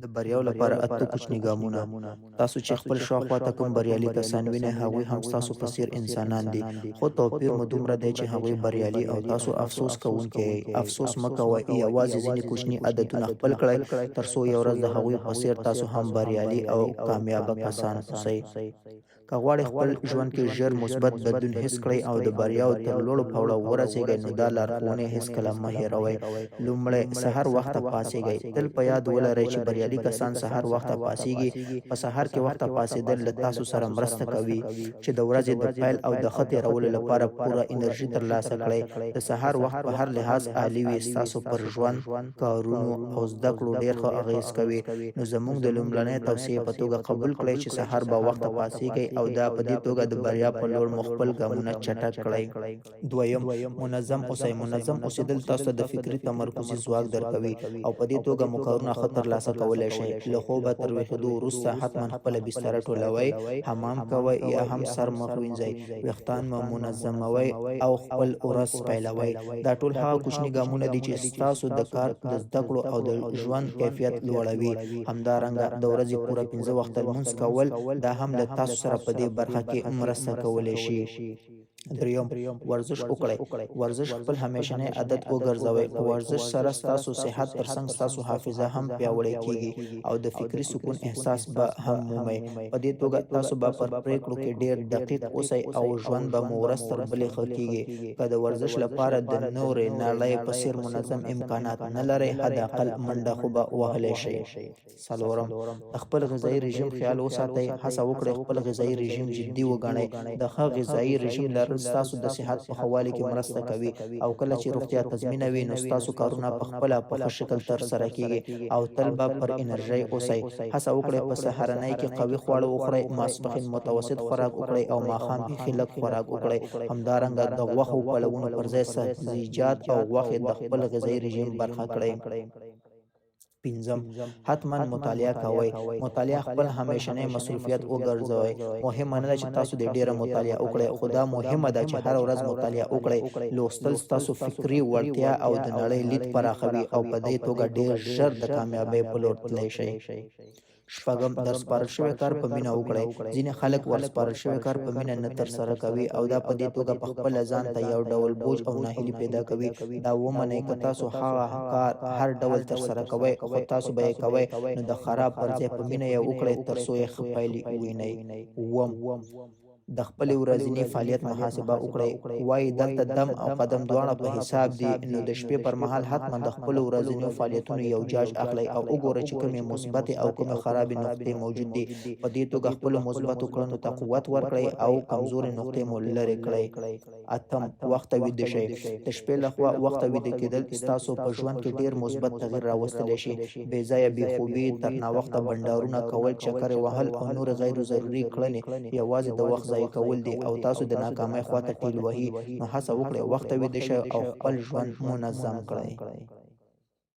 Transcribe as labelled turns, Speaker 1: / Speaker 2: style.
Speaker 1: د بریاو لپاره اته کوچني ګامونه. تاسو چې خپل شاوخوا ته کوم بریالي کسان وینئ هغوی هم ستاسو په څیر انسانان دي، خو توپیر مو دومره دی چې هغوی بریالي او تاسو افسوس کوونکي یئ. افسوس مه کوئ، یوازې ځینې کوچني عادتونه خپل کړئ تر څو یو ورځ د هغوی په څیر تاسو هم بریالي او کامیابه کسان اوسئ. که غواړئ خپل ژوند کې ژر مثبت بدلون حس کړئ او د بریاوو تر لوړو پوړو ورسیږئ، نو دا لارښوونې هیڅکله مه هېروئ. لومړی، سهار وخته پاڅېږئ. تل په یاد ولرئ چې بریالي کسان سهار وخته پاڅېږي. په سهار کې وخته پاڅېدل له تاسو سره مرسته کوي چې د ورځې د پیل او د ښه تېرولو لپاره پوره انرژي ترلاسه کړئ. د سهار وخت په هر لحاظ عالي وي، ستاسو پر ژوند، کارونو او زده کړو ډېر ښه اغېز کوي. نو زموږ د لومړنۍ توصیې په توګه قبول کړئ چې سهار به وخته پاڅېږئ او دا په دې توګه د بریا په لور مو خپل ګامونه چټک کړئ. دویم، منظم اوسئ. منظم اوسېدل تاسو ته د فکري تمرکزي ځواک درکوي او په دې توګه مو کارونه ښه ترلاسه کولی شئ. له خوبه تر ویښېدو وروسته حتما خپله بستره ټولوئ، حمام کوئ یا هم سر مخ وینځئ، ویښتان مو منظموئ او خپل ورځ پیلوئ. دا ټول هغه کوچني ګامونه دي چې ستاسو د کار، د زده کړو او د ژوند کیفیت لوړوي. همدارنګه د ورځې پوره 5 وخته لمونځ کول دا هم له تاسو سره په دې برخه کې مرسته کولی شي. دریم، ورزش وکړئ. ورزش خپل همیشنی عادت وګرځوئ. په ورزش سره ستاسو صحت ترڅنګ ستاسو حافظه هم پیاوړې کیږي او د فکري سکون احساس به هم مومئ. په دې توګه تاسو به پر پریکړو کې ډېر دقیق اوسئ او ژوند به مو ورځ تر بلې ښه کیږي. که د ورزش لپاره د نورې نړۍ په څیر منظم امکانات نه لرئ، حداقل منډه خو به وهلی شئ. څلورم، د خپل غذایي رژیم خیال وساتئ. هڅه وکړئ خپل غذایي رژیم جدي وګڼئ. د ښه غذایي رژیم لرل ستاسو د صحت په ښه والي کې مرسته کوي او کله چې روغتیا تضمینه وي نو ستاسو کارونه په خپله په ښه شکل ترسره کیږي او تل به پر انرژۍ اوسئ. هڅه وکړئ په سهارنۍ کې قوي خواړه وخورئ، ماسپښین متوسط خوراک وکړئ او ماښام بیخي لږ خوراک وکړئ. همدارنګه د غوښو پلونو پر ځای سبزیجات او غوښې د خپل غذایي رژیم برخه کړئ. پنځم، حتما مطالعه کوئ. مطالعه خپل همیشنی مصروفیت وګرځوئ. مهمه نه ده چې تاسو د ډیره مطالعه وکړئ، خو دا مهمه ده چې هره ورځ مطالعه وکړئ. لوستل ستاسو فکري وړتیا او د نړۍ لید پراخوي او په دې توګه ډیر ژر د کامیابۍ په لور تللی شئ. شپږم، د سپارل شوی کار په مینه وکړئ. ځینې خلک ورسپارل شوی کار په مینه نه ترسره کوي او دا په دې توګه په خپله ځان ته یو ډول بوج او ناهیلي پیدا کوي. دا ومنئ که تاسو هغه کار هر ډول ترسره کوئ خو تاسو به یې کوئ، نو د خراب پر ځای په مینه یې وکړئ تر څو یې ښه پایلې ووینئ. اووم، د خپلې ورځني فعالیت محاسبه وکړئ. وایي دلته دم او قدم دواړه په حساب دي، نو د شپې پر مهال حتما د خپلو ورځنیو فعالیتونو یو جاج اخلئ او وګورئ چې کومې مثبتې او کومې خرابې نقطې موجود دي. په دې توګه خپلو مثبتو کړنو ته قوت ورکړئ او کمزورې نقطې مو لرې کړئ. اتم، وخته ویده شئ. د شپې لخوا وخته ویده کېدل ستاسو په ژوند کې ډېر مثبت تغیر راوستلی شي. بې ځایه بېخوبي، تر ناوخته بنډارونه کول، چکرې وهل او نورې غیر ضروري کړنې یوازې د وخت ضایع کول دي او تاسو د ناکامۍ خواته ټیل وهي. نو هڅه وکړئ وخته ویده شئ او خپل ژوند منظم کړئ.